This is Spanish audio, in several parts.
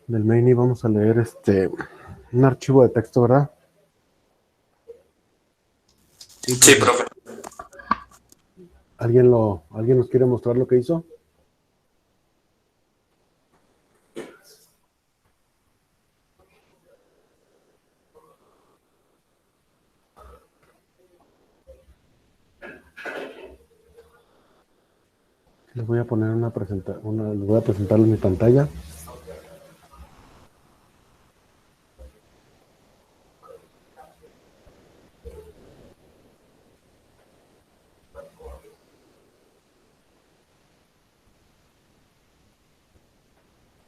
Del main y vamos a leer un archivo de texto, ¿verdad? Sí, profe. ¿Alguien nos quiere mostrar lo que hizo? Les voy a poner les voy a presentarles mi pantalla.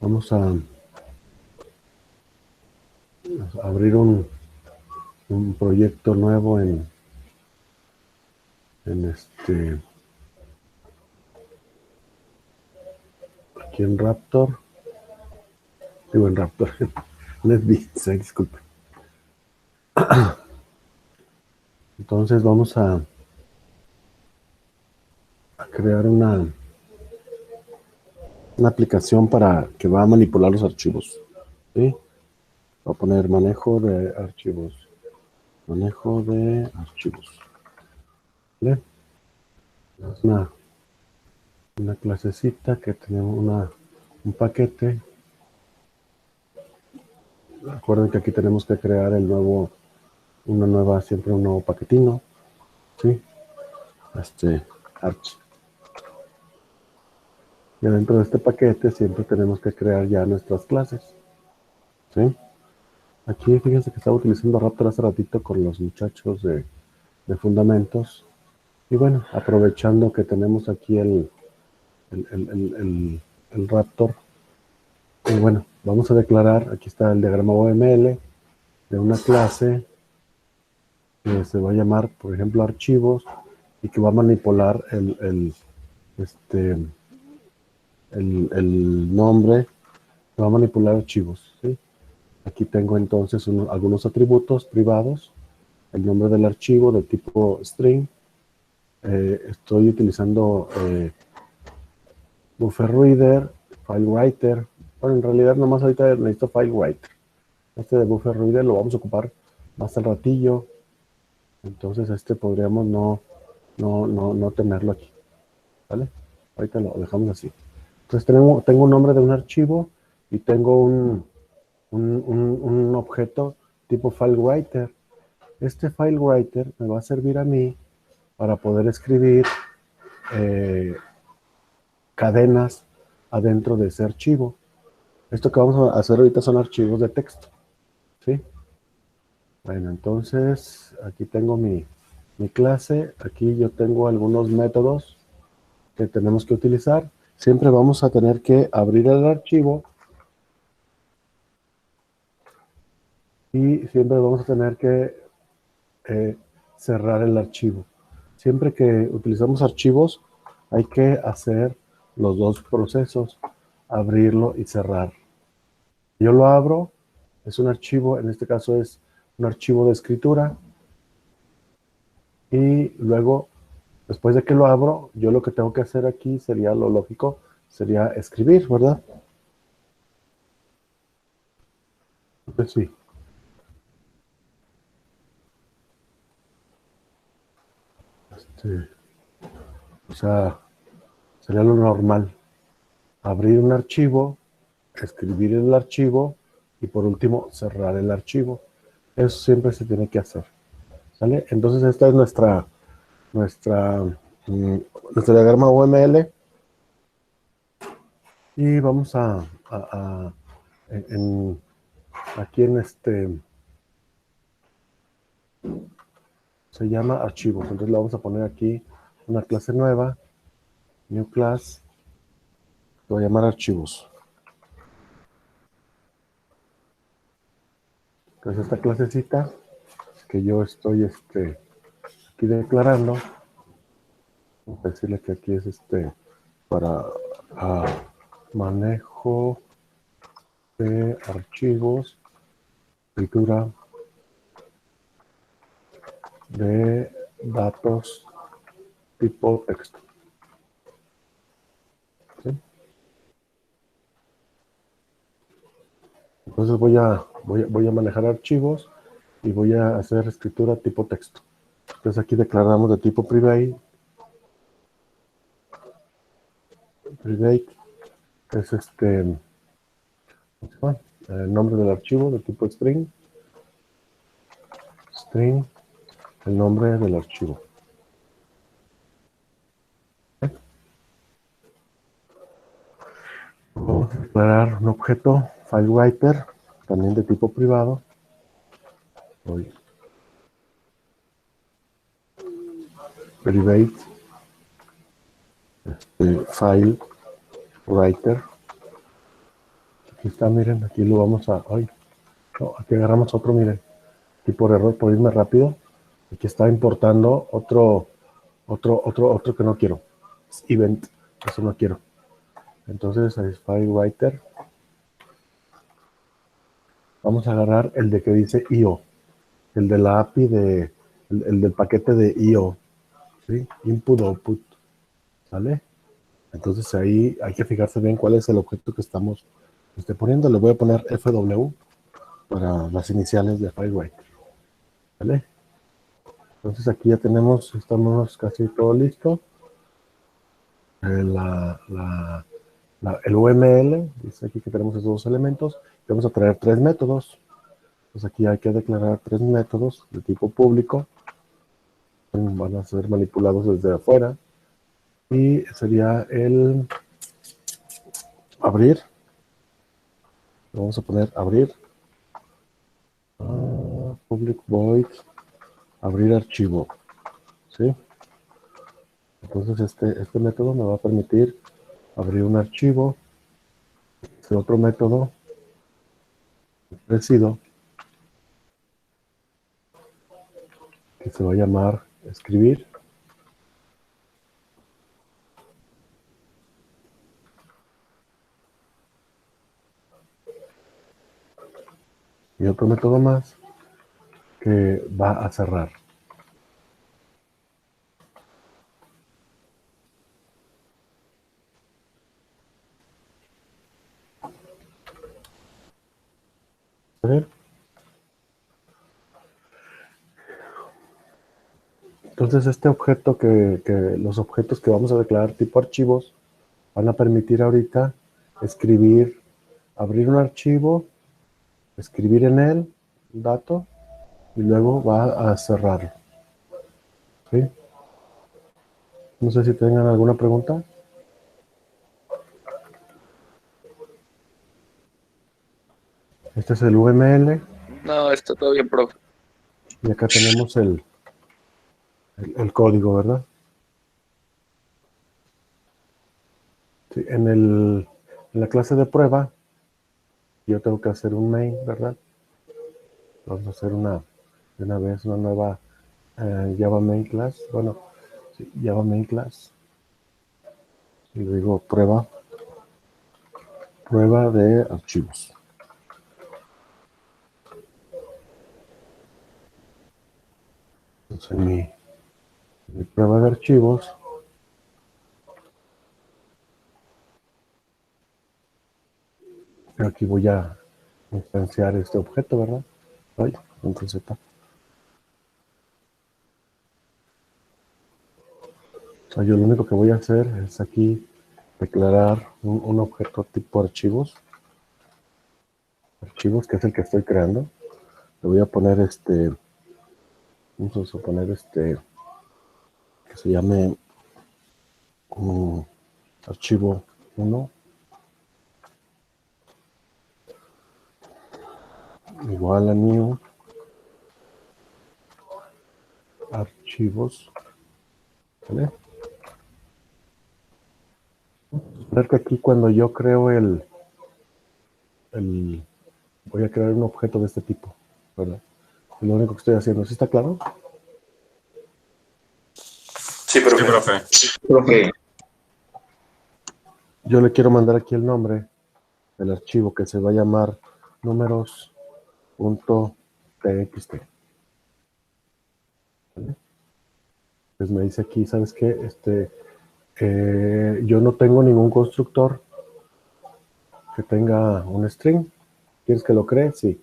Vamos a abrir un proyecto nuevo en aquí en Raptor. Digo en Raptor, NetBeans, disculpe. Entonces vamos a crear una aplicación para que va a manipular los archivos. ¿Sí? Voy a poner manejo de archivos. Manejo de archivos. ¿Vale? Es una clasecita que tenemos un paquete. Recuerden que aquí tenemos que crear siempre un nuevo paquetino. ¿Sí? Arch. Y dentro de este paquete siempre tenemos que crear ya nuestras clases. ¿Sí? Aquí fíjense que estaba utilizando Raptor hace ratito con los muchachos de fundamentos. Y bueno, aprovechando que tenemos aquí el Raptor, y bueno, vamos a declarar, aquí está el diagrama OML de una clase que se va a llamar, por ejemplo, archivos, y que va a manipular el nombre, va a manipular archivos. ¿Sí? Aquí tengo entonces algunos atributos privados, el nombre del archivo de tipo string. Estoy utilizando buffer reader, file writer. Bueno, en realidad nomás ahorita necesito file writer. Este de buffer reader lo vamos a ocupar más al ratillo. Entonces podríamos no tenerlo aquí. ¿Vale? Ahorita lo dejamos así. Entonces tengo un nombre de un archivo y tengo un objeto tipo file writer. Este file writer me va a servir a mí para poder escribir cadenas adentro de ese archivo. Esto que vamos a hacer ahorita son archivos de texto. ¿Sí? Bueno, entonces aquí tengo mi clase. Aquí yo tengo algunos métodos que tenemos que utilizar. Siempre vamos a tener que abrir el archivo y siempre vamos a tener que cerrar el archivo. Siempre que utilizamos archivos hay que hacer los dos procesos, abrirlo y cerrar. Yo lo abro, es un archivo, en este caso es un archivo de escritura, y luego, después de que lo abro, yo lo que tengo que hacer aquí sería lo lógico, sería escribir, ¿verdad? Pues sí. O sea, sería lo normal. Abrir un archivo, escribir el archivo y por último cerrar el archivo. Eso siempre se tiene que hacer. ¿Sale? Entonces esta es nuestra, mm, nuestro diagrama UML y vamos aquí se llama archivos. Entonces le vamos a poner aquí una clase nueva, new class, lo voy a llamar archivos. Entonces esta clasecita que yo estoy aquí declarando, vamos a decirle que aquí es para manejo de archivos, escritura de datos tipo texto. ¿Sí? Entonces voy a manejar archivos y voy a hacer escritura tipo texto. Entonces aquí declaramos de tipo private. Private es el nombre del archivo de tipo string. String, el nombre del archivo. Vamos a declarar un objeto FileWriter, también de tipo privado. Private file writer. Aquí está, miren, aquí lo vamos a. Ay, no, aquí agarramos otro, miren. Aquí por error, por irme rápido. Aquí está importando otro que no quiero. Es event, eso no quiero. Entonces, es file writer. Vamos a agarrar el de que dice IO, el de la API el del paquete de IO, ¿sí? Input, output, ¿sale? Entonces ahí hay que fijarse bien cuál es el objeto que estamos poniendo. Le voy a poner FW para las iniciales de FileWriter, ¿vale? Entonces aquí ya estamos casi todo listo. El UML, dice aquí que tenemos esos dos elementos. Vamos a traer 3 métodos. Entonces aquí hay que declarar 3 métodos de tipo público. Van a ser manipulados desde afuera. Y sería el abrir. Vamos a poner abrir. Public void. Abrir archivo. ¿Sí? Entonces este método me va a permitir abrir un archivo. Este otro método parecido que se va a llamar escribir. Y otro método más que va a cerrar. A ver. Entonces este objeto los objetos que vamos a declarar tipo archivos van a permitir ahorita escribir, abrir un archivo, escribir en él un dato y luego va a cerrarlo. ¿Sí? No sé si tengan alguna pregunta. Este es el UML No, está todo bien, profe. y acá tenemos el código, ¿verdad? Sí, en la clase de prueba yo tengo que hacer un main, ¿verdad? Vamos a hacer de una vez una nueva Java main class. Bueno, sí, Java main class. Y digo prueba de archivos. Entonces en mi prueba de archivos aquí voy a instanciar este objeto, ¿verdad? Ay, Control Z. O sea, yo lo único que voy a hacer es aquí declarar un objeto tipo archivos. Archivos, que es el que estoy creando. Le voy a poner vamos a suponer que se llame archivo 1 igual a new archivos, ¿vale? Ver que aquí cuando yo creo voy a crear un objeto de este tipo, ¿verdad? Es lo único que estoy haciendo. ¿Sí está claro? Sí, profe. Profe, Yo le quiero mandar aquí el nombre del archivo que se va a llamar números.txt. ¿Vale? Pues me dice aquí, ¿sabes qué? Yo no tengo ningún constructor que tenga un string. ¿Quieres que lo cree? Sí.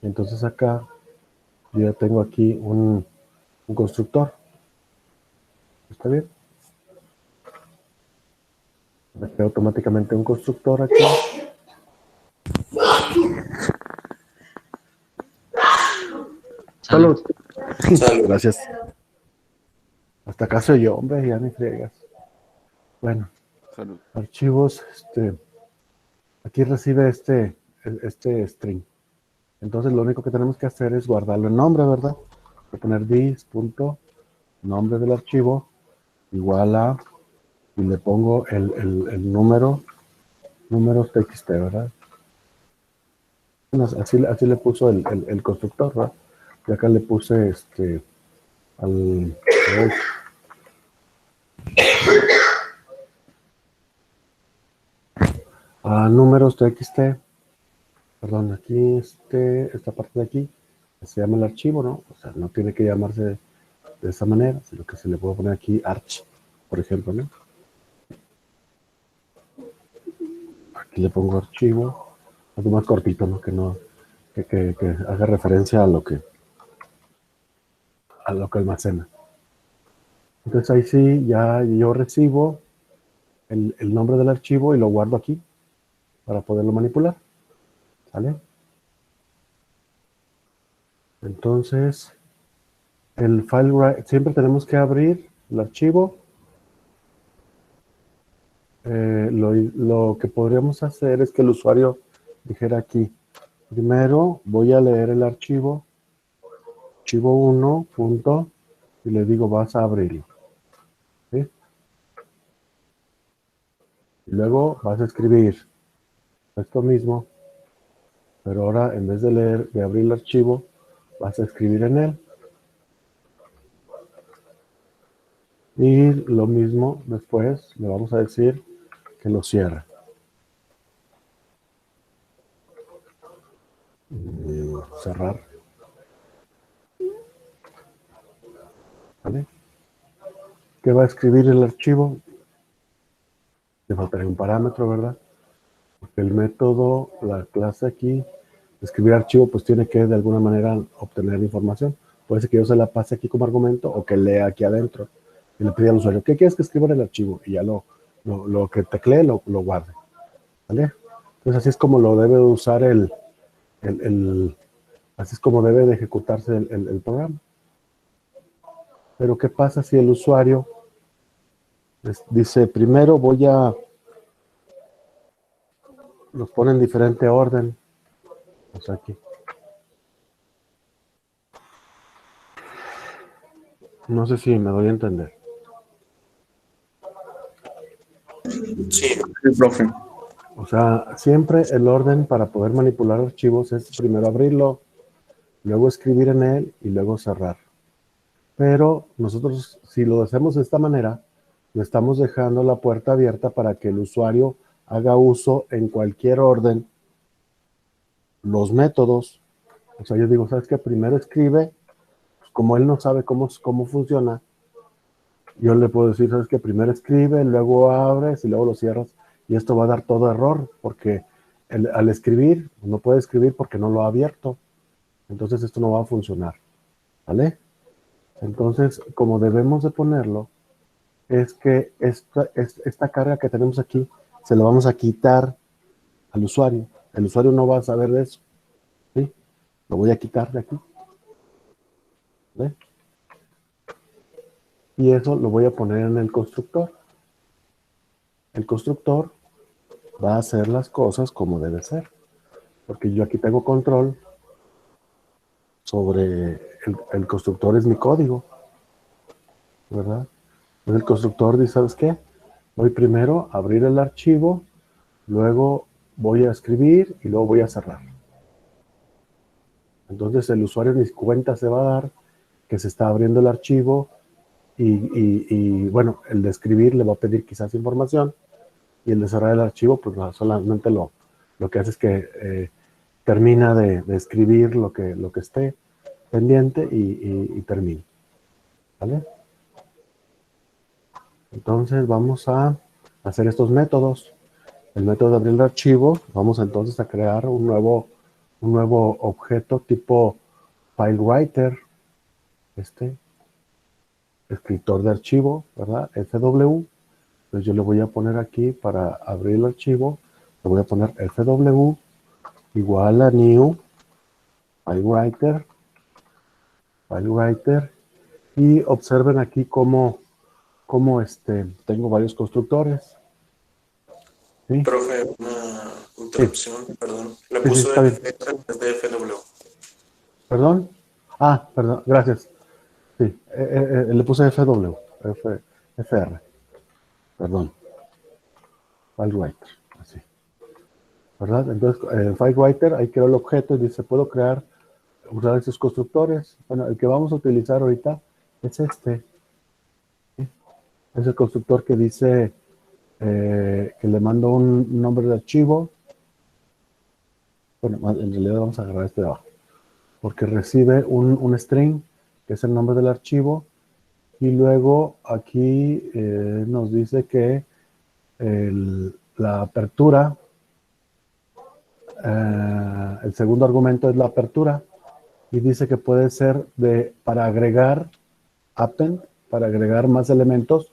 Entonces acá yo ya tengo aquí un constructor. ¿Está bien? Me creo automáticamente un constructor aquí. Salud. Salud. Gracias. Hasta acá soy yo, hombre, ya ni friegas. Bueno, Salud. archivos, aquí recibe este string. Entonces lo único que tenemos que hacer es guardarlo en nombre, ¿verdad? Voy a poner this.nombre del archivo igual a, y le pongo el números txt, ¿verdad? Así le puso el constructor, ¿verdad? Y acá le puse al a números txt, perdón, aquí esta parte de aquí se llama el archivo, ¿no? O sea, no tiene que llamarse de esa manera, sino que se le puede poner aquí arch, por ejemplo, ¿no? Aquí le pongo archivo, algo más cortito, ¿no? Que haga referencia a lo que almacena. Entonces ahí sí, ya yo recibo el nombre del archivo y lo guardo aquí para poderlo manipular. ¿Sale? Entonces, el file, siempre tenemos que abrir el archivo. Lo que podríamos hacer es que el usuario dijera aquí, primero voy a leer el archivo 1, punto, y le digo, vas a abrirlo. ¿Sí? Y luego vas a escribir esto mismo, pero ahora en vez de abrir el archivo, vas a escribir en él. Y lo mismo después le vamos a decir que lo cierre. Cerrar. ¿Vale? ¿Qué va a escribir el archivo? Le faltaría un parámetro, ¿verdad? Porque el método, la clase aquí, escribir archivo, pues tiene que de alguna manera obtener información. Puede ser que yo se la pase aquí como argumento o que lea aquí adentro y le pida al usuario, ¿qué quieres que escriba en el archivo? Y ya lo que teclee lo guarde. ¿Vale? Entonces así es como lo debe de usar así es como debe de ejecutarse el programa. Pero ¿qué pasa si el usuario dice, primero los pone en diferente orden? O sea, aquí. No sé si me doy a entender. Sí, profe. O sea, siempre el orden para poder manipular archivos es primero abrirlo, luego escribir en él y luego cerrar. Pero nosotros, si lo hacemos de esta manera, le estamos dejando la puerta abierta para que el usuario haga uso en cualquier orden los métodos. O sea, yo digo, ¿sabes qué? Primero escribe, pues como él no sabe cómo funciona, yo le puedo decir, ¿sabes qué? Primero escribe, luego abres y luego lo cierras. Y esto va a dar todo error, porque al escribir, no puede escribir porque no lo ha abierto. Entonces esto no va a funcionar. ¿Vale? Entonces, como debemos de ponerlo, es que esta carga que tenemos aquí, se la vamos a quitar al usuario. El usuario no va a saber de eso. ¿Sí? Lo voy a quitar de aquí. ¿Vale? Y eso lo voy a poner en el constructor. El constructor va a hacer las cosas como debe ser. Porque yo aquí tengo control sobre el constructor, es mi código. ¿Verdad? Entonces el constructor dice, ¿sabes qué? Voy primero a abrir el archivo, luego voy a escribir y luego voy a cerrar. Entonces el usuario ni cuenta se va a dar que se está abriendo el archivo y bueno, el de escribir le va a pedir quizás información y el de cerrar el archivo pues solamente lo que hace es que termina de escribir lo que esté pendiente y termina. ¿Vale? Entonces vamos a hacer estos métodos. el método de abrir el archivo, vamos entonces a crear un nuevo objeto tipo FileWriter, escritor de archivo, ¿verdad? FW. Entonces yo le voy a poner aquí para abrir el archivo, le voy a poner FW igual a new FileWriter, y observen aquí cómo tengo varios constructores. ¿Sí? Profe, una Sí, interrupción, perdón. Le sí, puso está bien. FS en vez de FW. ¿Perdón? Ah, perdón, gracias. Sí, le puse FW, FR, perdón, FileWriter, así, ¿verdad? Entonces, en FileWriter ahí creo el objeto y dice, puedo usar estos constructores. Bueno, el que vamos a utilizar ahorita es este. ¿Sí? Es el constructor que dice que le mando un nombre de archivo. Bueno, en realidad vamos a agarrar este de abajo, porque recibe un string, que es el nombre del archivo, y luego aquí nos dice que la apertura, el segundo argumento es la apertura, y dice que puede ser para agregar append, para agregar más elementos,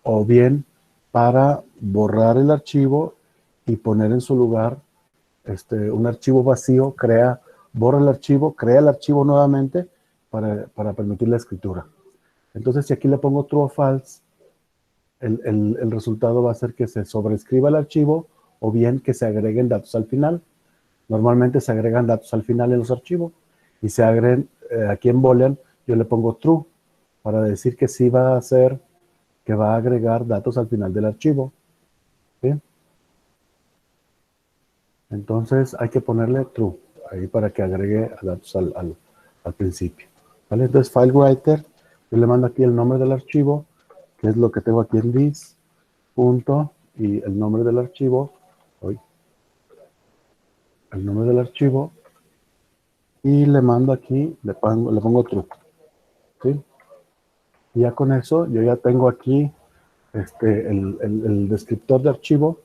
o bien para borrar el archivo y poner en su lugar un archivo vacío, borra el archivo, crea el archivo nuevamente para permitir la escritura. Entonces, si aquí le pongo true o false, el resultado va a ser que se sobreescriba el archivo o bien que se agreguen datos al final. Normalmente se agregan datos al final en los archivos y se agregan, aquí en Boolean yo le pongo true para decir que sí va a hacer, que va a agregar datos al final del archivo. ¿Sí? Entonces hay que ponerle true ahí para que agregue datos al principio. ¿Vale? Entonces FileWriter, yo le mando aquí el nombre del archivo, que es lo que tengo aquí en this, punto, y el nombre del archivo, y le mando aquí, le pongo true. ¿Sí? Y ya con eso, yo ya tengo aquí el descriptor de archivo,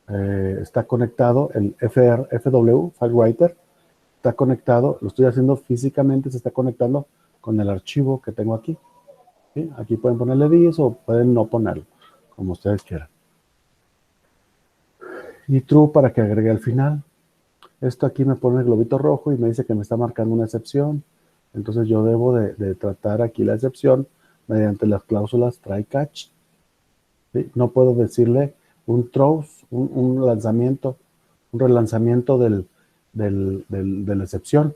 está conectado, el FW, FileWriter, está conectado, lo estoy haciendo físicamente, se está conectando con el archivo que tengo aquí. ¿Sí? Aquí pueden ponerle this o pueden no ponerlo, como ustedes quieran. Y true para que agregue al final. Esto aquí me pone el globito rojo y me dice que me está marcando una excepción. Entonces yo debo de tratar aquí la excepción mediante las cláusulas try catch. ¿Sí? No puedo decirle un throw, un lanzamiento, un relanzamiento de la excepción.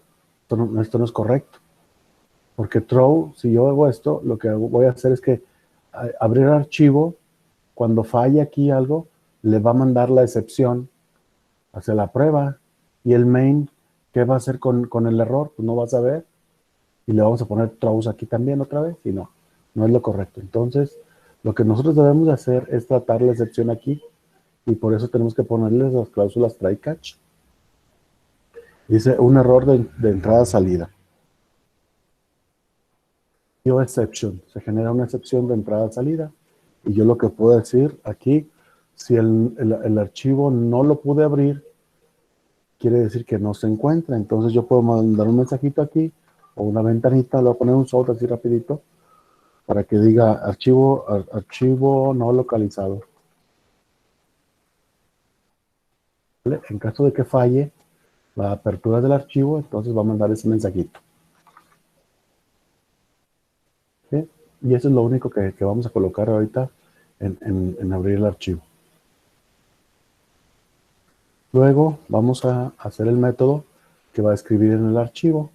Esto no es correcto. Porque throw, si yo hago esto, lo que voy a hacer es que abrir el archivo, cuando falle aquí algo, le va a mandar la excepción hacia la prueba. Y el main, ¿qué va a hacer con el error? Pues no va a saber. Y le vamos a poner throws aquí también otra vez. Y no es lo correcto. Entonces, lo que nosotros debemos de hacer es tratar la excepción aquí. Y por eso tenemos que ponerles las cláusulas try catch. Dice un error de entrada-salida. Exception, se genera una excepción de entrada-salida. Y yo lo que puedo decir aquí, si el archivo no lo pude abrir, quiere decir que no se encuentra. Entonces yo puedo mandar un mensajito aquí o una ventanita, le voy a poner un soft así rapidito para que diga archivo no localizado. ¿Vale? En caso de que falle la apertura del archivo, entonces va a mandar ese mensajito. ¿Sí? Y eso es lo único que vamos a colocar ahorita en abrir el archivo. Luego vamos a hacer el método que va a escribir en el archivo.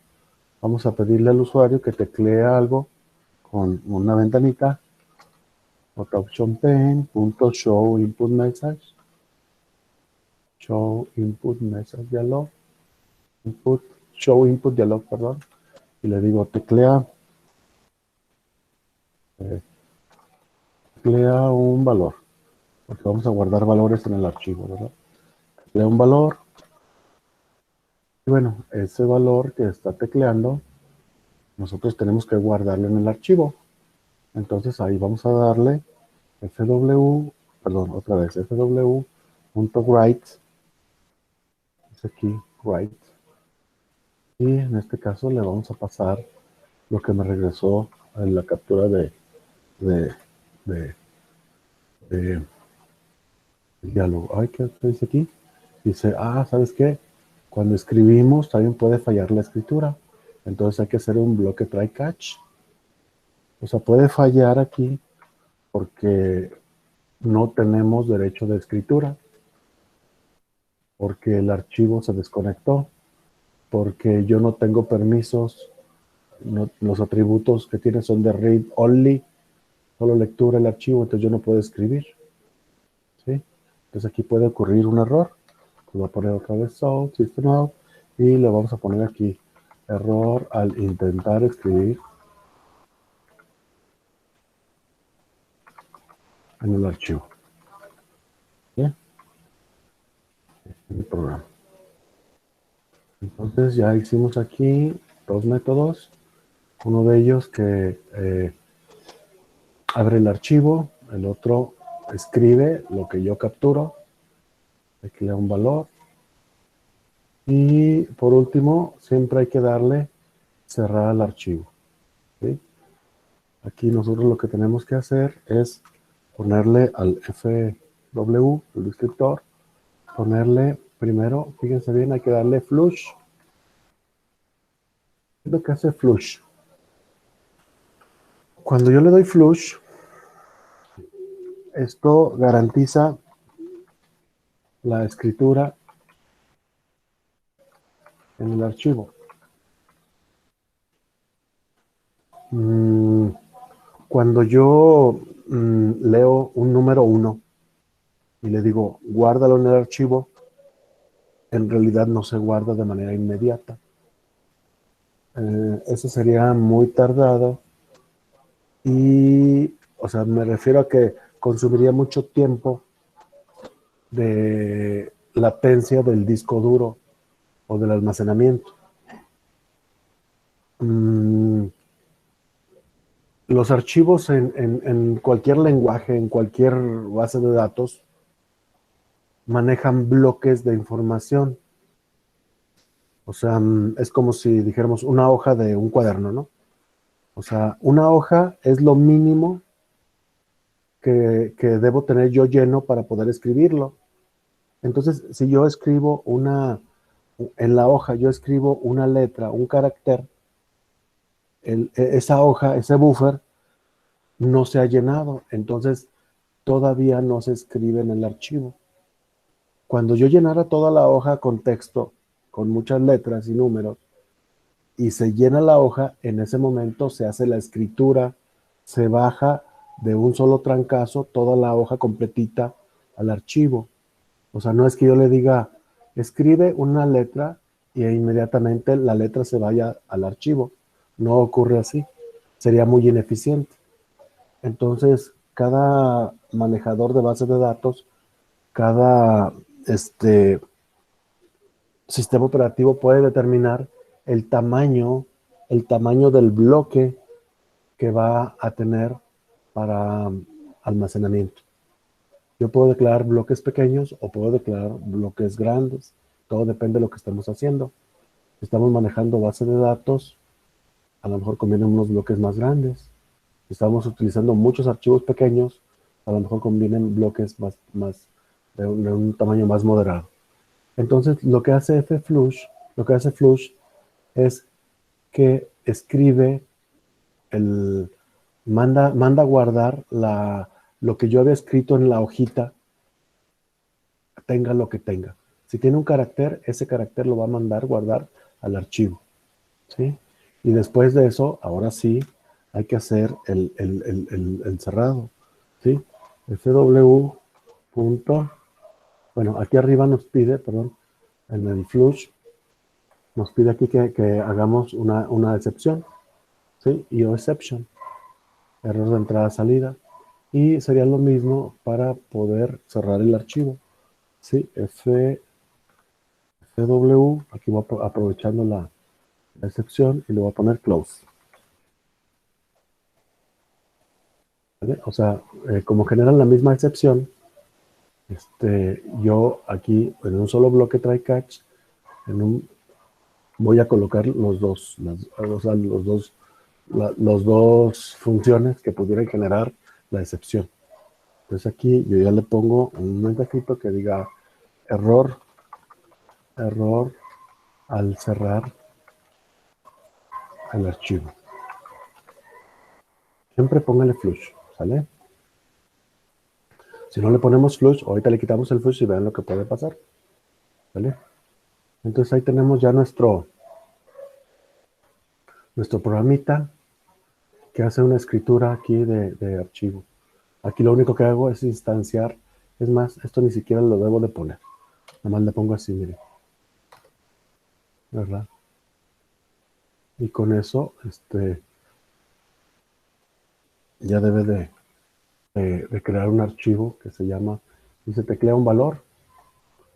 Vamos a pedirle al usuario que teclee algo con una ventanita. Option pane, .show input message. Show input message dialog. Show input dialog, perdón. Y le digo teclea un valor. Porque vamos a guardar valores en el archivo, ¿verdad? Teclea un valor. Y bueno, ese valor que está tecleando, nosotros tenemos que guardarlo en el archivo. Entonces ahí vamos a darle FW, perdón, otra vez, FW .write, es aquí, write, y en este caso le vamos a pasar lo que me regresó en la captura de, de, de diálogo. Ay, ¿qué dice aquí? Dice, ¿sabes qué? Cuando escribimos también puede fallar la escritura. Entonces hay que hacer un bloque try catch. O sea, puede fallar aquí porque no tenemos derecho de escritura, porque el archivo se desconectó, porque yo no tengo permisos, los atributos que tiene son de read only, solo lectura el archivo, entonces yo no puedo escribir. ¿Sí? Entonces aquí puede ocurrir un error. Voy a poner otra vez system out, y le vamos a poner aquí error al intentar escribir en el archivo. ¿Bien? En el programa. Entonces ya hicimos aquí dos métodos. Uno de ellos que abre el archivo, el otro escribe lo que yo capturo, aquí le da un valor. Y por último, siempre hay que darle cerrar al archivo. ¿Sí? Aquí nosotros lo que tenemos que hacer es ponerle al FW, el descriptor, ponerle primero, fíjense bien, hay que darle flush. ¿Qué es lo que hace flush? Cuando yo le doy flush, esto garantiza la escritura en el archivo. Cuando yo leo un número 1 y le digo guárdalo en el archivo, en realidad no se guarda de manera inmediata. Eso sería muy tardado y, o sea, me refiero a que consumiría mucho tiempo de latencia del disco duro o del almacenamiento. Los archivos en cualquier lenguaje, en cualquier base de datos, manejan bloques de información. O sea, es como si dijéramos una hoja de un cuaderno, ¿no? O sea, una hoja es lo mínimo que debo tener yo lleno para poder escribirlo. Entonces, si yo escribo en la hoja yo escribo una letra, un carácter, esa hoja, ese buffer, no se ha llenado. Entonces, todavía no se escribe en el archivo. Cuando yo llenara toda la hoja con texto, con muchas letras y números, y se llena la hoja, en ese momento se hace la escritura, se baja de un solo trancazo toda la hoja completita al archivo. O sea, no es que yo le diga, escribe una letra y inmediatamente la letra se vaya al archivo. No ocurre así. Sería muy ineficiente. Entonces, cada manejador de base de datos, cada sistema operativo puede determinar el tamaño del bloque que va a tener para almacenamiento. Yo puedo declarar bloques pequeños o puedo declarar bloques grandes. Todo depende de lo que estemos haciendo. Si estamos manejando base de datos, a lo mejor convienen unos bloques más grandes. Si estamos utilizando muchos archivos pequeños, a lo mejor convienen bloques de un tamaño más moderado. Entonces, lo que hace Flush es que escribe manda a guardar lo que yo había escrito en la hojita, tenga lo que tenga. Si tiene un carácter, ese carácter lo va a mandar guardar al archivo. ¿Sí? Y después de eso, ahora sí, hay que hacer el cerrado. ¿Sí? fw. Bueno, aquí arriba nos pide, perdón, en el flush, nos pide aquí que hagamos una excepción. ¿Sí? exception. Error de entrada-salida. Y sería lo mismo para poder cerrar el archivo. ¿Sí? fw, aquí voy aprovechando la excepción y le voy a poner close. ¿Vale? O sea, como generan la misma excepción, Yo aquí en un solo bloque try catch, voy a colocar los dos funciones que pudieran generar la excepción. Entonces aquí yo ya le pongo un mensajito que diga error al cerrar el archivo. Siempre póngale flush, ¿sale? Si no le ponemos flush, ahorita le quitamos el flush y vean lo que puede pasar, ¿vale? Entonces ahí tenemos ya nuestro programita que hace una escritura aquí de archivo. Aquí lo único que hago es instanciar. Es más, esto ni siquiera lo debo de poner. Nada más le pongo así, miren. ¿Verdad? Y con eso, ya debe de crear un archivo que se llama, y se teclea un valor.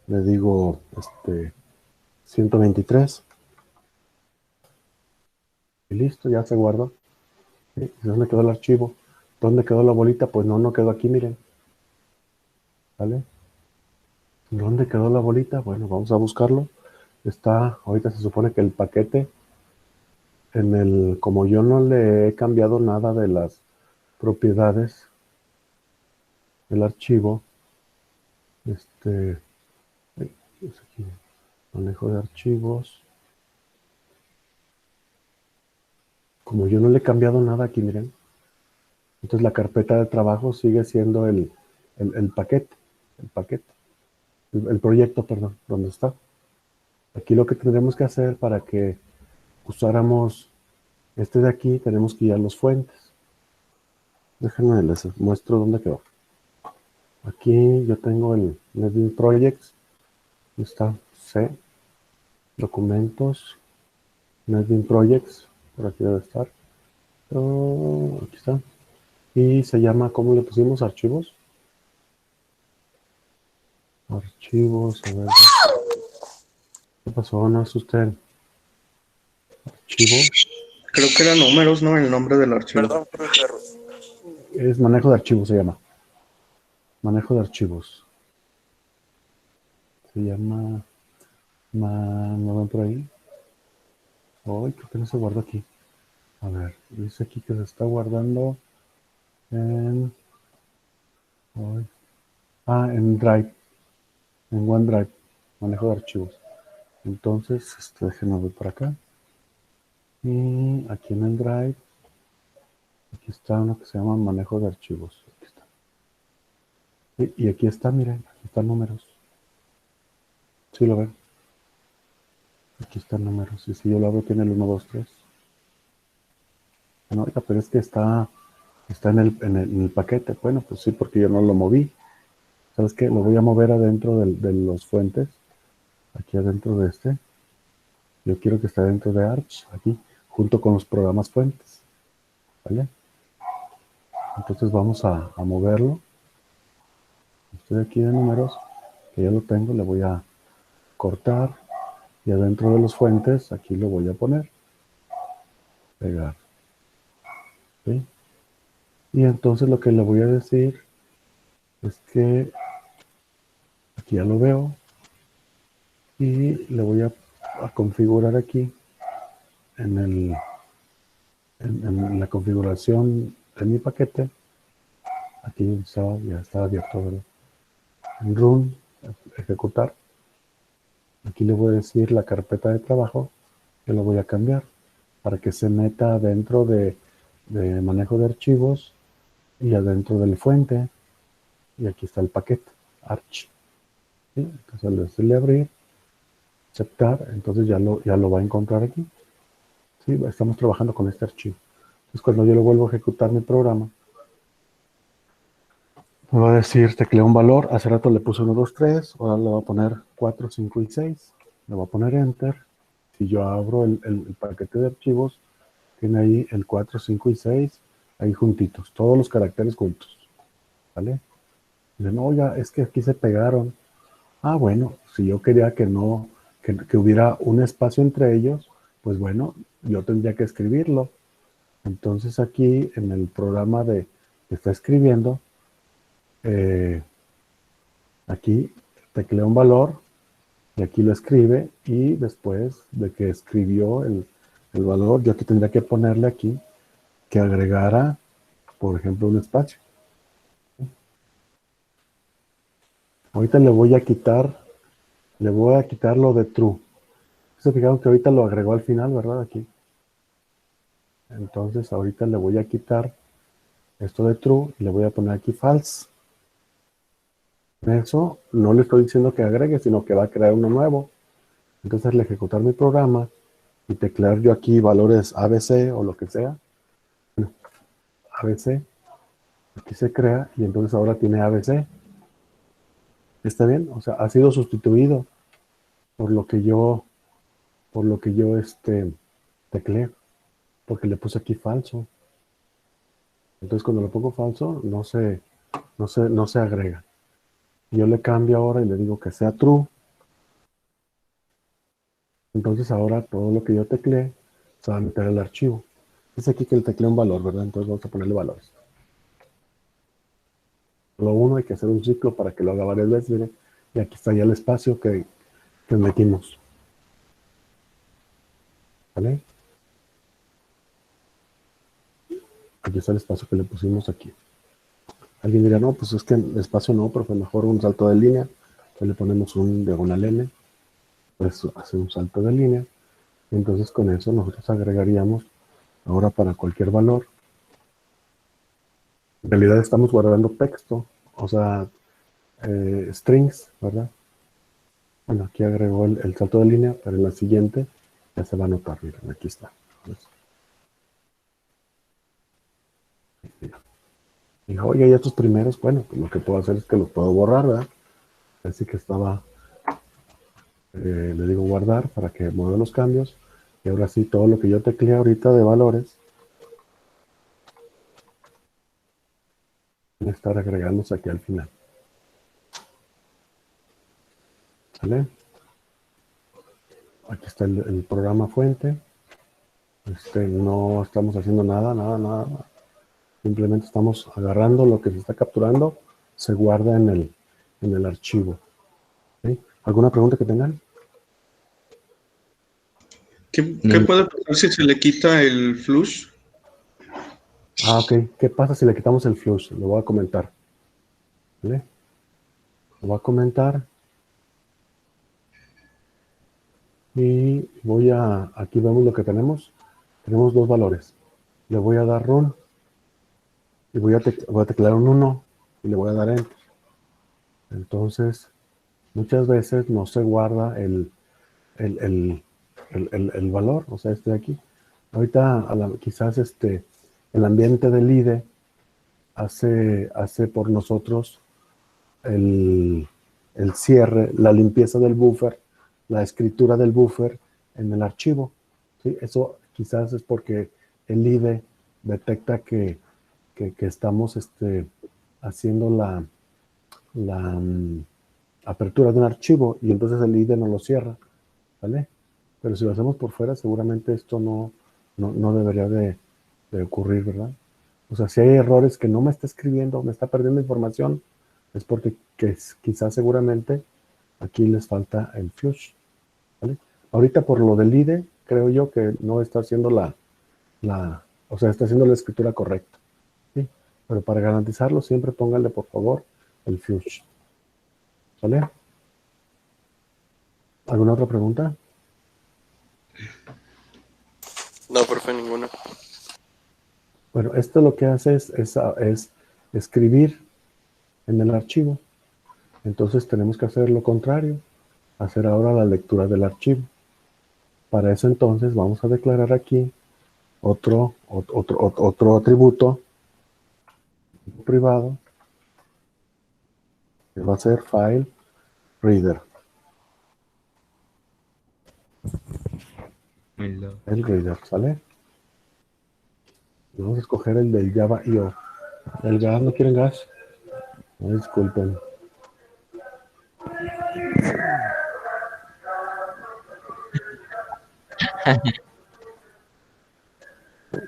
Le digo, 123. Y listo, ya se guardó. ¿Sí? ¿Dónde quedó el archivo? ¿Dónde quedó la bolita? Pues no quedó aquí, miren. ¿Vale? ¿Dónde quedó la bolita? Bueno, vamos a buscarlo. Ahorita se supone que el paquete, como yo no le he cambiado nada de las propiedades del archivo, es aquí, manejo de archivos. Como yo no le he cambiado nada aquí, miren, entonces la carpeta de trabajo sigue siendo el paquete, el proyecto, perdón, donde está. Aquí lo que tendremos que hacer para que usáramos de aquí, tenemos que ir a los fuentes. Déjenme les muestro dónde quedó. Aquí yo tengo el NetBeans Projects. Está C, documentos, NetBeans Projects, por aquí debe estar. Aquí está. Y se llama, ¿cómo le pusimos? Archivos. Archivos, a ver. ¿Qué pasó? No es usted. Archivo. Creo que era números, ¿no? El nombre del archivo. Perdón por el perro. Es manejo de archivos, se llama. Manejo de archivos. Se llama. ¿No ven por ahí? Ay, creo que no se guardó aquí. A ver, dice aquí que se está guardando en. En Drive. En OneDrive. Manejo de archivos. Entonces, déjenme ver por acá. Y aquí en el Drive. Aquí está uno que se llama manejo de archivos. Aquí está. Y aquí está, miren, aquí están números. ¿Sí lo ven? Aquí están números. Y si yo lo abro, tiene el 1, 2, 3. No, oiga, pero es que está en el paquete. Bueno, pues sí, porque yo no lo moví. ¿Sabes qué? Lo voy a mover adentro de los fuentes. Aquí adentro de este. Yo quiero que esté dentro de Arch, aquí, junto con los programas fuentes. ¿Vale? Entonces vamos a moverlo. Estoy aquí de números, que ya lo tengo, le voy a cortar. Y adentro de los fuentes, aquí lo voy a poner. Pegar. ¿Sí? Y entonces lo que le voy a decir es que aquí ya lo veo. Y le voy a configurar aquí en la configuración de mi paquete. Aquí ya está abierto, ¿verdad? En run, ejecutar. Aquí le voy a decir la carpeta de trabajo que lo voy a cambiar para que se meta dentro de manejo de archivos y adentro del fuente. Y aquí está el paquete, Arch. ¿Sí? Entonces le decirle abrir, aceptar, entonces ya lo va a encontrar aquí. ¿Sí? Estamos trabajando con este archivo. Entonces cuando yo lo vuelvo a ejecutar mi programa, me va a decir, teclea un valor, hace rato le puse 1, 2, 3, ahora le voy a poner 4, 5 y 6. Le voy a poner Enter. Si yo abro el paquete de archivos, tiene ahí el 4, 5 y 6, ahí juntitos, todos los caracteres juntos. ¿Vale? Dicen, no, ya, es que aquí se pegaron. Ah, bueno, si yo quería que no, que hubiera un espacio entre ellos, pues bueno, yo tendría que escribirlo. Entonces aquí en el programa que está escribiendo, Aquí teclea un valor y aquí lo escribe, y después de que escribió el valor, yo aquí tendría que ponerle aquí que agregara, por ejemplo, un espacio. Ahorita le voy a quitar lo de true. Se fijaron que ahorita lo agregó al final, ¿verdad? Aquí. Entonces ahorita le voy a quitar esto de true y le voy a poner aquí false. Eso no le estoy diciendo que agregue, sino que va a crear uno nuevo. Entonces al ejecutar mi programa y teclear yo aquí valores ABC o lo que sea, bueno, ABC, aquí se crea y entonces ahora tiene ABC. ¿Está bien? O sea, ha sido sustituido por lo que yo tecleé, porque le puse aquí falso. Entonces cuando le pongo falso, no se agrega. Yo le cambio ahora y le digo que sea true. Entonces ahora todo lo que yo tecleé se va a meter al archivo. Es aquí que le tecleé un valor, ¿verdad? Entonces vamos a ponerle valores. Lo uno hay que hacer un ciclo para que lo haga varias veces, miren. Y aquí está ya el espacio que metimos. ¿Vale? Aquí está el espacio que le pusimos aquí. Alguien dirá, no, pues es que el espacio no, pero fue mejor un salto de línea. Pues le ponemos un diagonal N, pues hace un salto de línea. Y entonces con eso nosotros agregaríamos ahora para cualquier valor. En realidad estamos guardando texto, o sea, strings, ¿verdad? Bueno, aquí agregó el salto de línea, pero en la siguiente ya se va a notar, miren, aquí está. Dijo, oye, ¿y estos primeros? Bueno, pues lo que puedo hacer es que los puedo borrar, ¿verdad? Así que estaba, le digo guardar para que mueva los cambios. Y ahora sí, todo lo que yo tecleé ahorita de valores, van a estar agregándose aquí al final. ¿Vale? Aquí está el programa fuente. No estamos haciendo nada. Simplemente estamos agarrando lo que se está capturando, se guarda en el archivo. ¿Sí? ¿Alguna pregunta que tengan? ¿Qué puede pasar si se le quita el flush? Ah, ok. ¿Qué pasa si le quitamos el flush? Lo voy a comentar. ¿Vale? Lo voy a comentar. Y aquí vemos lo que tenemos. Tenemos dos valores. Le voy a dar run y voy a teclear un 1 y le voy a dar enter. Entonces, muchas veces no se guarda el valor, o sea, este de aquí. Ahorita quizás el ambiente del IDE hace por nosotros el cierre, la limpieza del buffer, la escritura del buffer en el archivo. ¿Sí? Eso quizás es porque el IDE detecta que estamos haciendo la apertura de un archivo y entonces el IDE no lo cierra, ¿vale? Pero si lo hacemos por fuera, seguramente esto no debería de ocurrir, ¿verdad? O sea, si hay errores que no me está escribiendo, me está perdiendo información, es porque quizás seguramente aquí les falta el flush, ¿vale? Ahorita por lo del IDE, creo yo que no está haciendo o sea, está haciendo la escritura correcta, ¿sí? Pero para garantizarlo, siempre pónganle, por favor, el flush, ¿vale? ¿Alguna otra pregunta? No, profe, ninguna. Bueno, esto lo que hace es escribir en el archivo. Entonces tenemos que hacer lo contrario, hacer ahora la lectura del archivo. Para eso entonces vamos a declarar aquí otro atributo privado que va a ser file reader. El reader, ¿sale? Vamos a escoger el del Java IO. ¿El gas no quieren gas? No, disculpen.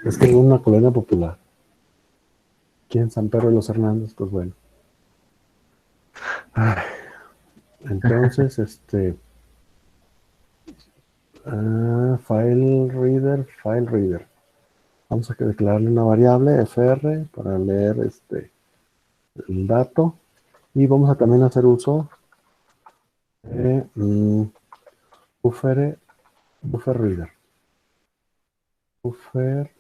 Es que es una colonia popular. Aquí en San Pedro de los Hernández, pues bueno. Ay, Entonces, file reader. Vamos a declararle una variable fr para leer el dato. Y vamos a también hacer uso de buffer reader. Buffer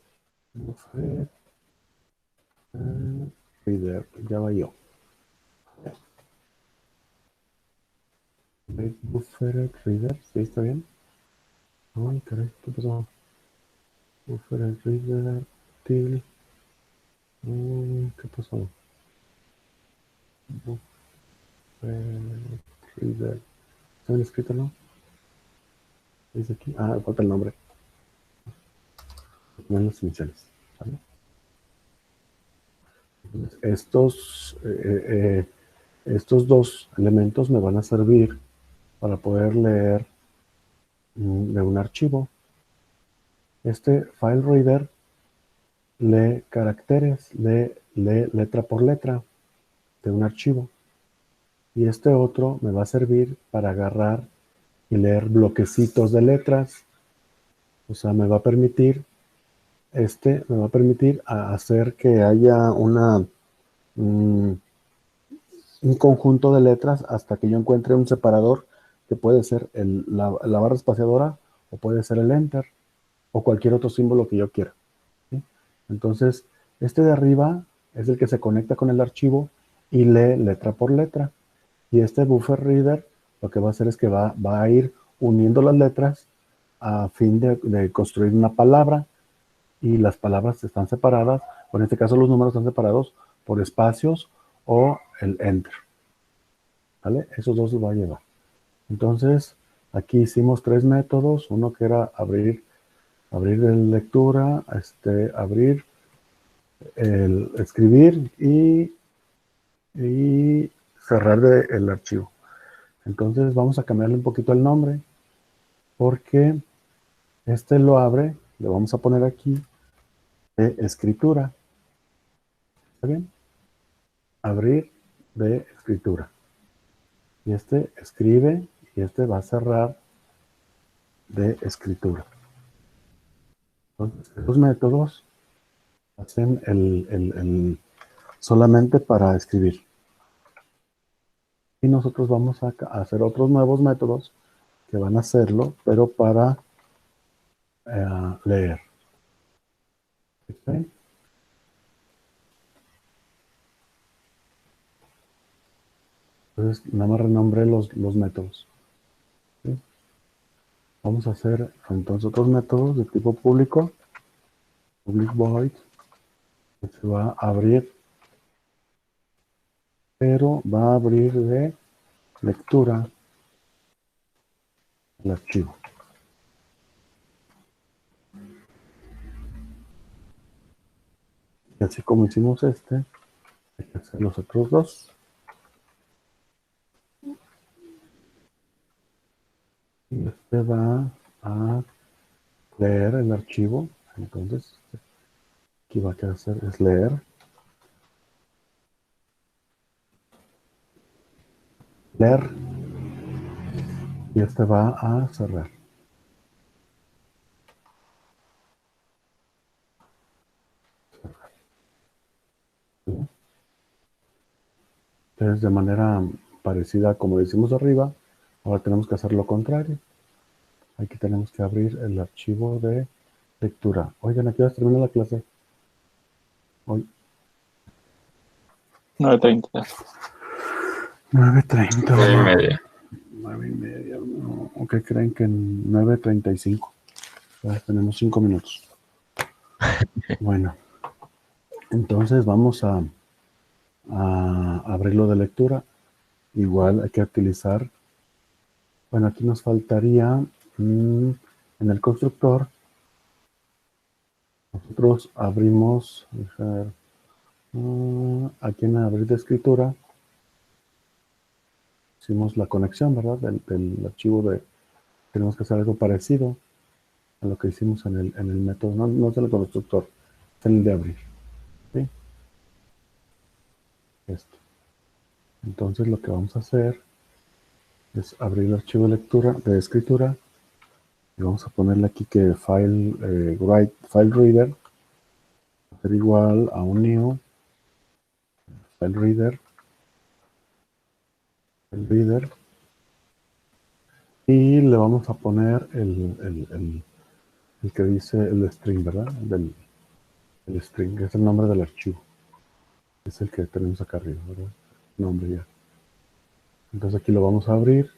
reader, ya va yo. Buffer reader, ¿sí está bien? Ay, caray, ¿qué pasó? Buffer reader, til. ¿Qué pasó? Buffer reader. ¿Está bien escrito, no? Dice aquí. Ah, falta el nombre. No en las iniciales. ¿Vale? Entonces, estos dos elementos me van a servir para poder leer de un archivo. Este file reader lee caracteres, lee letra por letra de un archivo. Y este otro me va a servir para agarrar y leer bloquecitos de letras. O sea, me va a permitir hacer que haya un conjunto de letras hasta que yo encuentre un separador que puede ser la barra espaciadora o puede ser el enter o cualquier otro símbolo que yo quiera. ¿Sí? Entonces, este de arriba es el que se conecta con el archivo y lee letra por letra. Y este buffer reader lo que va a hacer es que va a ir uniendo las letras a fin de construir una palabra, y las palabras están separadas, o en este caso los números están separados por espacios o el enter. ¿Vale? Esos dos los va a llevar. Entonces, aquí hicimos tres métodos, uno que era abrir de lectura, abrir, escribir y cerrar el archivo. Entonces vamos a cambiarle un poquito el nombre, porque lo abre, le vamos a poner aquí de escritura. ¿Está bien? Abrir de escritura. Y escribe, y va a cerrar de escritura. Entonces, los métodos hacen solamente para escribir. Y nosotros vamos a hacer otros nuevos métodos que van a hacerlo, pero para leer. ¿Okay? Entonces, nada más renombré los métodos. ¿Sí? Vamos a hacer entonces otros métodos de tipo público. Public void, que se va a abrir, pero va a abrir de lectura el archivo. Y así como hicimos hay que hacer los otros dos. Y va a leer el archivo. Entonces, aquí va a hacer es leer. Leer. Y va a cerrar. ¿Sí? Entonces, de manera parecida como lo hicimos arriba, ahora tenemos que hacer lo contrario. Aquí tenemos que abrir el archivo de lectura. Oigan, ¿a qué hora termina la clase? Hoy. 9:30. 9:30. 9:30. 9:30. No, ¿o qué creen que en 9:35? Ya tenemos 5 minutos. Bueno, entonces vamos a abrirlo de lectura. Igual hay que utilizar, bueno, aquí nos faltaría en el constructor. Nosotros abrimos, aquí en abrir de escritura, hicimos la conexión, ¿verdad? Del archivo tenemos que hacer algo parecido a lo que hicimos en el método, no es el constructor, es el de abrir. ¿Sí? Esto. Entonces lo que vamos a hacer es abrir el archivo de lectura, de escritura, y vamos a ponerle aquí que file reader va a ser igual a un new file reader, y le vamos a poner el que dice el string, ¿verdad? El string, que es el nombre del archivo. Es el que tenemos acá arriba, ¿verdad? Nombre ya. Entonces aquí lo vamos a abrir.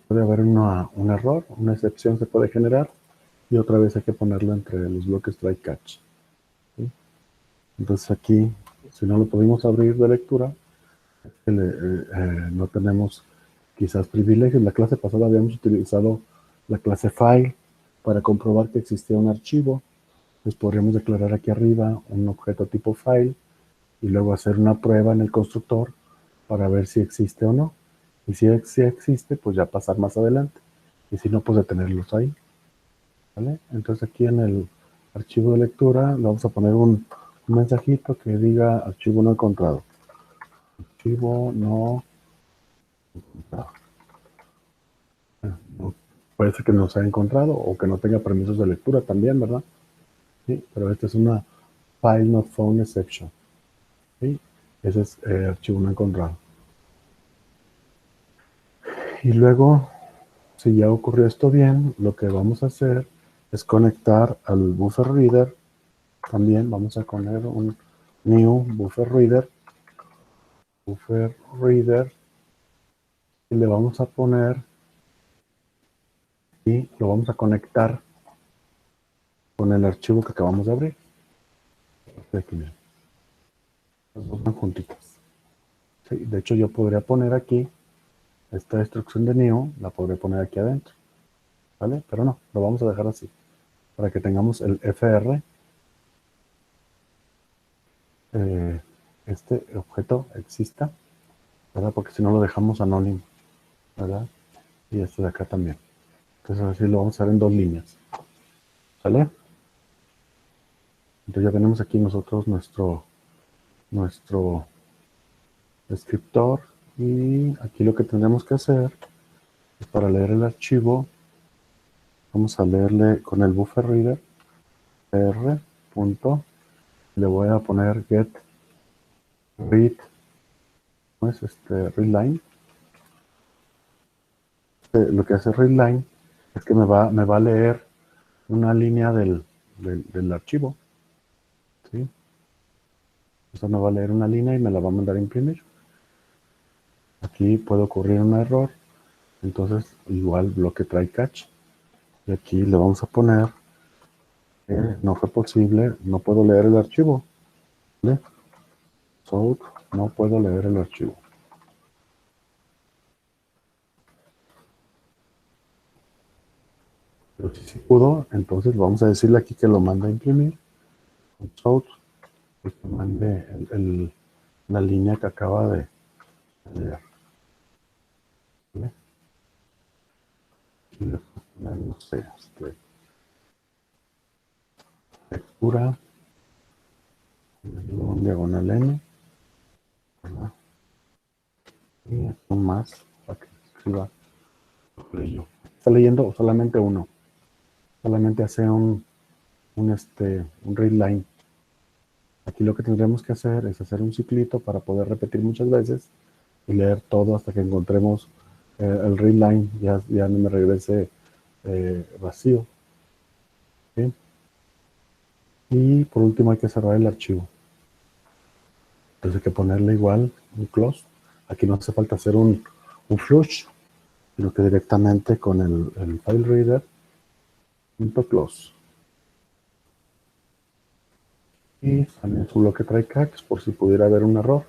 Puede haber un error, una excepción se puede generar, y otra vez hay que ponerlo entre los bloques try catch. ¿Sí? Entonces aquí, si no lo pudimos abrir de lectura, no tenemos quizás privilegios. La clase pasada habíamos utilizado la clase file para comprobar que existía un archivo. Pues podríamos declarar aquí arriba un objeto tipo file y luego hacer una prueba en el constructor para ver si existe o no. Y si existe, pues ya pasar más adelante. Y si no, pues detenerlos ahí. ¿Vale? Entonces aquí en el archivo de lectura le vamos a poner un mensajito que diga archivo no encontrado. Archivo no encontrado. Puede ser que no se haya encontrado o que no tenga permisos de lectura también, ¿verdad? Sí, pero esta es una file not found exception. ¿Sí? Ese es archivo no encontrado. Y luego, si ya ocurrió esto bien, lo que vamos a hacer es conectar al buffer reader. También vamos a poner un new buffer reader, y le vamos a poner y lo vamos a conectar con el archivo que acabamos de abrir. Aquí, miren, los dos van juntitos. Sí, de hecho, yo podría poner aquí esta instrucción de new, la podría poner aquí adentro, ¿vale? Pero no, lo vamos a dejar así, para que tengamos el fr, este objeto exista, ¿verdad? Porque si no lo dejamos anónimo, ¿verdad? Y este de acá también. Entonces así lo vamos a hacer en dos líneas, ¿sale? Entonces ya tenemos aquí nosotros nuestro descriptor, y aquí lo que tendremos que hacer es, para leer el archivo, vamos a leerle con el buffer reader r punto, le voy a poner get read, ¿cómo es readline? Lo que hace readline es que me va a leer una línea del archivo, ¿sí? Eso me va a leer una línea y me la va a mandar a imprimir. Aquí puede ocurrir un error, entonces igual bloque try catch, y aquí le vamos a poner no fue posible, no puedo leer el archivo, ¿vale? So, no puedo leer el archivo. Pero si sí pudo, entonces vamos a decirle aquí que lo manda a imprimir. So, pues que mande la línea que acaba de leer. ¿Vale? Y le ponemos, no sé, lectura, un diagonal N, ¿verdad? Y esto más para que escriba lo leyó. Está leyendo solamente uno. Solamente hace un readline. Aquí lo que tendremos que hacer es hacer un ciclito para poder repetir muchas veces y leer todo hasta que encontremos el readline, ya no me regrese vacío. ¿Sí? Y por último hay que cerrar el archivo. Entonces hay que ponerle igual un close. Aquí no hace falta hacer un flush, sino que directamente con el file reader .close. Y también su bloque try catch por si pudiera haber un error,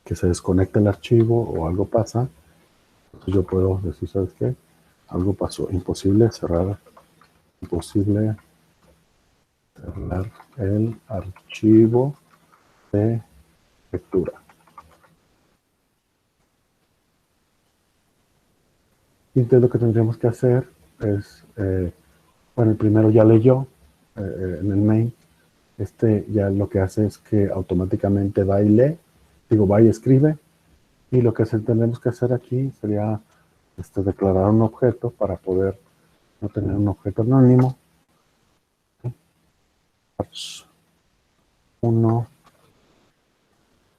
que se desconecta el archivo o algo pasa. Entonces yo puedo decir, ¿sabes qué? Algo pasó, imposible cerrar el archivo de lectura. Y entonces lo que tendríamos que hacer es, bueno, el primero ya leyó en el main. Ya lo que hace es que automáticamente va y lee va y escribe, y lo que tenemos que hacer aquí sería declarar un objeto para poder no tener un objeto anónimo. Arch1,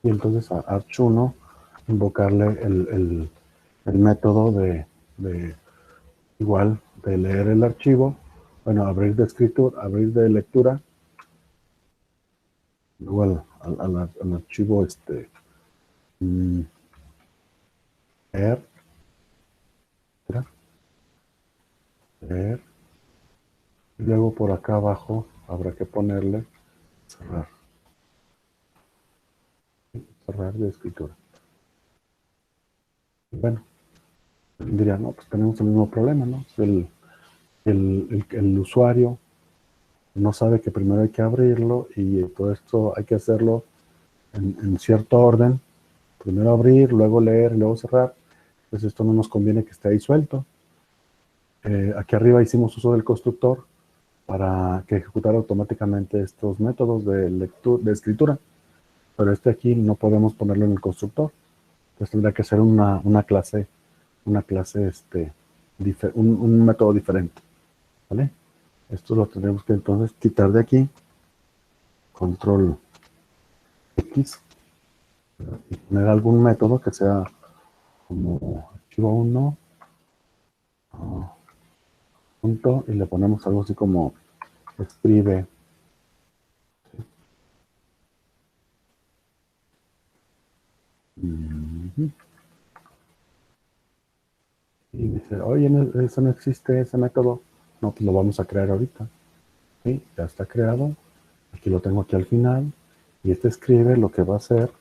y entonces a arch1 invocarle el método de igual de leer el archivo, bueno, abrir de escritura, abrir de lectura, igual al archivo leer, leer, y luego por acá abajo habrá que ponerle cerrar, cerrar de escritura. Bueno, diría, no, pues tenemos el mismo problema, ¿no? El usuario no sabe que primero hay que abrirlo y todo esto hay que hacerlo en cierto orden. Primero abrir, luego leer, luego cerrar. Pues esto no nos conviene que esté ahí suelto. Aquí arriba hicimos uso del constructor para que ejecutara automáticamente estos métodos de lectura, de escritura. Pero aquí no podemos ponerlo en el constructor. Entonces tendrá que ser una clase, un método diferente. ¿Vale? Esto lo tendremos que entonces quitar de aquí. Control X. Y poner algún método que sea como archivo 1. Punto, y le ponemos algo así como escribe. Y dice, oye, eso no existe, ese método. No, pues lo vamos a crear ahorita. ¿Sí? Ya está creado. Aquí lo tengo aquí al final. Y escribe lo que va a hacer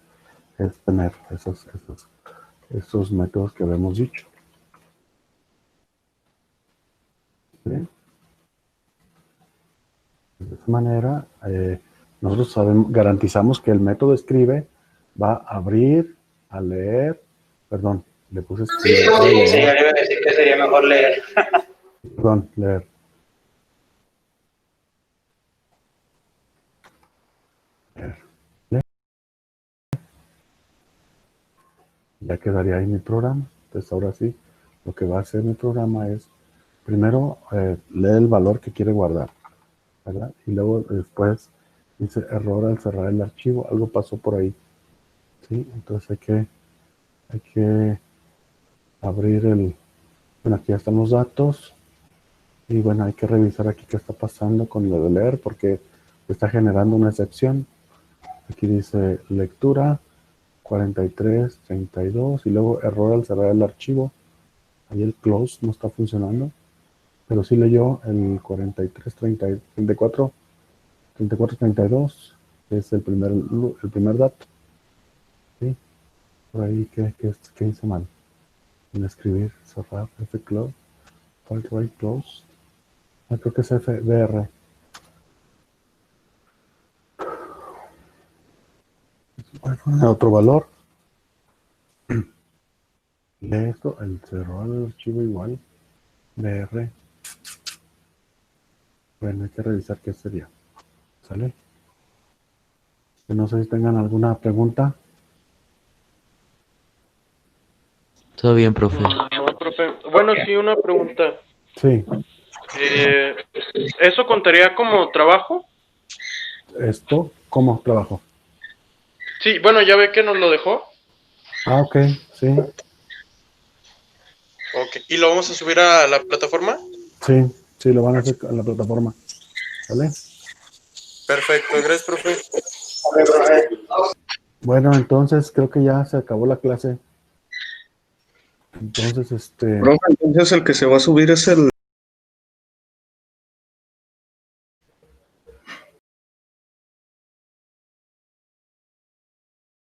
es tener esos métodos que habíamos dicho. ¿Sí? De esa manera, nosotros garantizamos que el método escribe va a abrir, a leer, perdón, le puse escribir. Sí, señor, iba a decir que sería mejor leer. Perdón, leer. Leer. Ya quedaría ahí mi programa. Entonces ahora sí, lo que va a hacer mi programa es, primero, lee el valor que quiere guardar, ¿verdad? Y luego después dice error al cerrar el archivo, algo pasó por ahí. ¿Sí? Entonces hay que abrir bueno, aquí ya están los datos. Y bueno, hay que revisar aquí qué está pasando con lo de leer, porque está generando una excepción. Aquí dice lectura 4332 y luego error al cerrar el archivo. Ahí el close no está funcionando, pero sí leyó el 3432, que es el primer dato. ¿Sí? Por ahí, ¿qué hice mal? En escribir, cerrar, F-close, alt right close. Creo que es FBR. Voy a poner otro valor. Lee esto, el cerrar el archivo igual. BR. Bueno, hay que revisar qué sería. ¿Sale? No sé si tengan alguna pregunta. Todo bien, profe. No, profe. Bueno, sí, una pregunta. Sí. ¿Eso contaría como trabajo? ¿Esto cómo trabajo? Sí, bueno, ya ve que nos lo dejó. Ah, ok, sí. Ok. ¿Y lo vamos a subir a la plataforma? Sí, lo van a hacer en la plataforma. ¿Vale? Perfecto, gracias, profe. Bueno, entonces creo que ya se acabó la clase. Entonces, Profe, entonces el que se va a subir es el